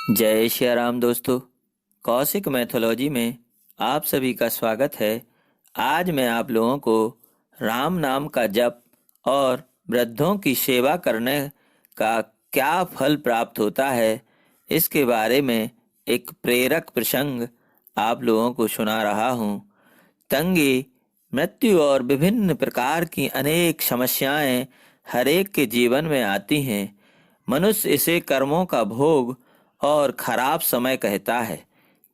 जय श्री राम दोस्तों। कौशिक मैथोलॉजी में आप सभी का स्वागत है। आज मैं आप लोगों को राम नाम का जप और वृद्धों की सेवा करने का क्या फल प्राप्त होता है, इसके बारे में एक प्रेरक प्रसंग आप लोगों को सुना रहा हूँ। तंगी, मृत्यु और विभिन्न प्रकार की अनेक समस्याएं हरेक के जीवन में आती हैं। मनुष्य इसे कर्मों का भोग और खराब समय कहता है।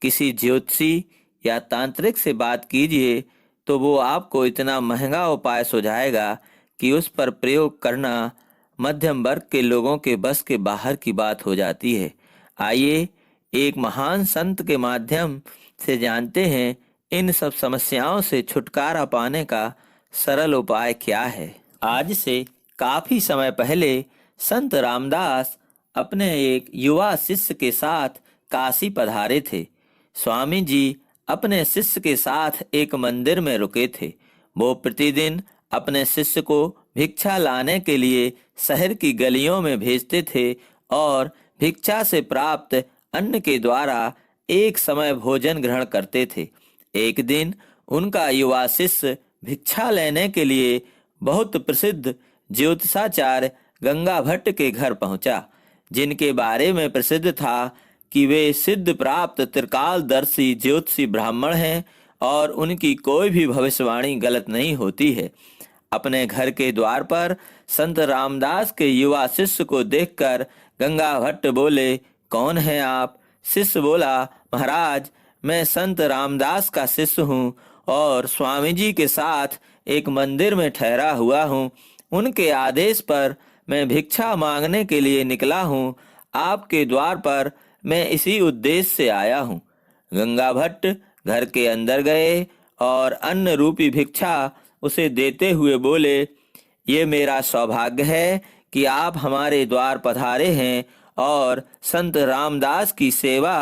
किसी ज्योतिषी या तांत्रिक से बात कीजिए तो वो आपको इतना महंगा उपाय सुझाएगा कि उस पर प्रयोग करना मध्यम वर्ग के लोगों के बस के बाहर की बात हो जाती है। आइए एक महान संत के माध्यम से जानते हैं इन सब समस्याओं से छुटकारा पाने का सरल उपाय क्या है। आज से काफी समय पहले संत रामदास अपने एक युवा शिष्य के साथ काशी पधारे थे। स्वामी जी अपने शिष्य के साथ एक मंदिर में रुके थे। वो प्रतिदिन अपने शिष्य को भिक्षा लाने के लिए शहर की गलियों में भेजते थे और भिक्षा से प्राप्त अन्न के द्वारा एक समय भोजन ग्रहण करते थे। एक दिन उनका युवा शिष्य भिक्षा लेने के लिए बहुत प्रसिद्ध ज्योतिषाचार्य गंगा भट्ट के घर पहुंचा, जिनके बारे में प्रसिद्ध था कि वे सिद्ध प्राप्त त्रिकालदर्शी ज्योतिषी ब्राह्मण हैं और उनकी कोई भी भविष्यवाणी गलत नहीं होती है। अपने घर के द्वार पर संत रामदास के युवा शिष्य को देखकर गंगा भट्ट बोले, कौन है आप? शिष्य बोला, महाराज मैं संत रामदास का शिष्य हूँ और स्वामी जी के साथ एक मंदिर में ठहरा हुआ हूँ। उनके आदेश पर मैं भिक्षा मांगने के लिए निकला हूँ। आपके द्वार पर मैं इसी उद्देश्य से आया हूँ। गंगा भट्ट घर के अंदर गए और अन्न रूपी भिक्षा उसे देते हुए बोले, ये मेरा सौभाग्य है कि आप हमारे द्वार पधारे हैं और संत रामदास की सेवा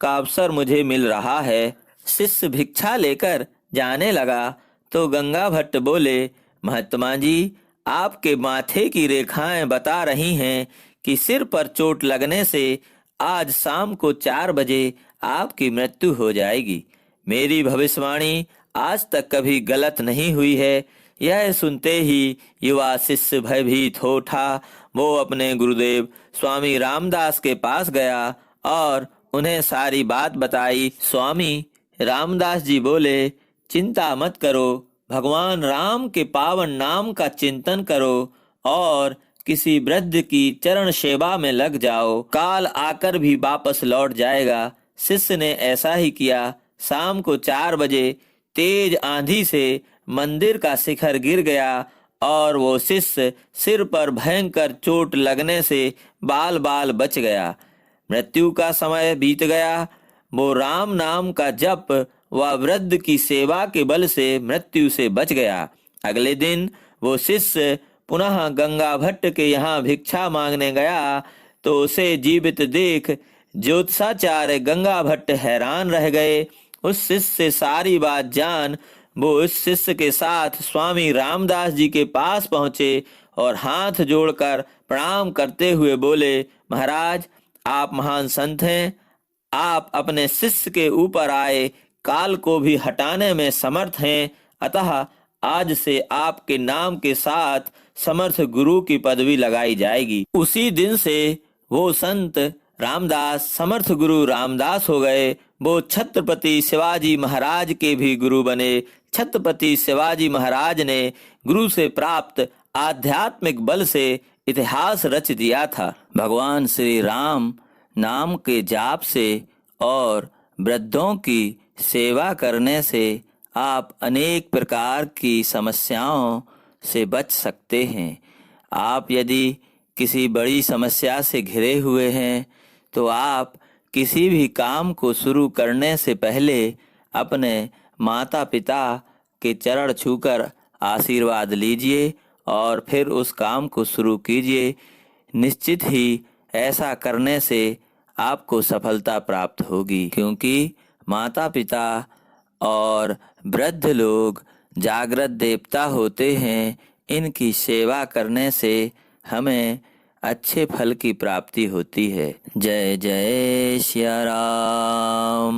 का अवसर मुझे मिल रहा है। शिष्य भिक्षा लेकर जाने लगा तो गंगा भट्ट बोले, महात्मा जी आपके माथे की रेखाएं बता रही हैं कि सिर पर चोट लगने से आज शाम को 4 बजे आपकी मृत्यु हो जाएगी। मेरी भविष्यवाणी आज तक कभी गलत नहीं हुई है। यह सुनते ही युवा शिष्य भयभीत हो उठा। वो अपने गुरुदेव स्वामी रामदास के पास गया और उन्हें सारी बात बताई। स्वामी रामदास जी बोले, चिंता मत करो, भगवान राम के पावन नाम का चिंतन करो और किसी वृद्ध की चरण सेवा में लग जाओ, काल आकर भी वापस लौट जाएगा। शिष्य ने ऐसा ही किया। शाम को 4 बजे तेज आंधी से मंदिर का शिखर गिर गया और वो शिष्य सिर पर भयंकर चोट लगने से बाल बाल बच गया। मृत्यु का समय बीत गया। वो राम नाम का जप व वृद्ध की सेवा के बल से मृत्यु से बच गया। अगले दिन वो शिष्य पुनः गंगा भट्ट के यहाँ भिक्षा मांगने गया तो उसे जीवित देख ज्योतिषाचार्य गंगा भट्ट हैरान रह गए। उस शिष्य से सारी बात जान वो उस शिष्य के साथ स्वामी रामदास जी के पास पहुंचे और हाथ जोड़कर प्रणाम करते हुए बोले, महाराज आप महान संत हैं। आप अपने शिष्य के ऊपर आए काल को भी हटाने में समर्थ हैं। अतः आज से आपके नाम के साथ समर्थ गुरु की पदवी लगाई जाएगी। उसी दिन से वो संत रामदास समर्थ गुरु रामदास हो गए। वो छत्रपति शिवाजी महाराज के भी गुरु बने। छत्रपति शिवाजी महाराज ने गुरु से प्राप्त आध्यात्मिक बल से इतिहास रच दिया था। भगवान श्री राम नाम के जाप से और वृद्धों की सेवा करने से आप अनेक प्रकार की समस्याओं से बच सकते हैं। आप यदि किसी बड़ी समस्या से घिरे हुए हैं तो आप किसी भी काम को शुरू करने से पहले अपने माता पिता के चरण छूकर आशीर्वाद लीजिए और फिर उस काम को शुरू कीजिए। निश्चित ही ऐसा करने से आपको सफलता प्राप्त होगी, क्योंकि माता पिता और वृद्ध लोग जागृत देवता होते हैं। इनकी सेवा करने से हमें अच्छे फल की प्राप्ति होती है। जय जय सिया राम।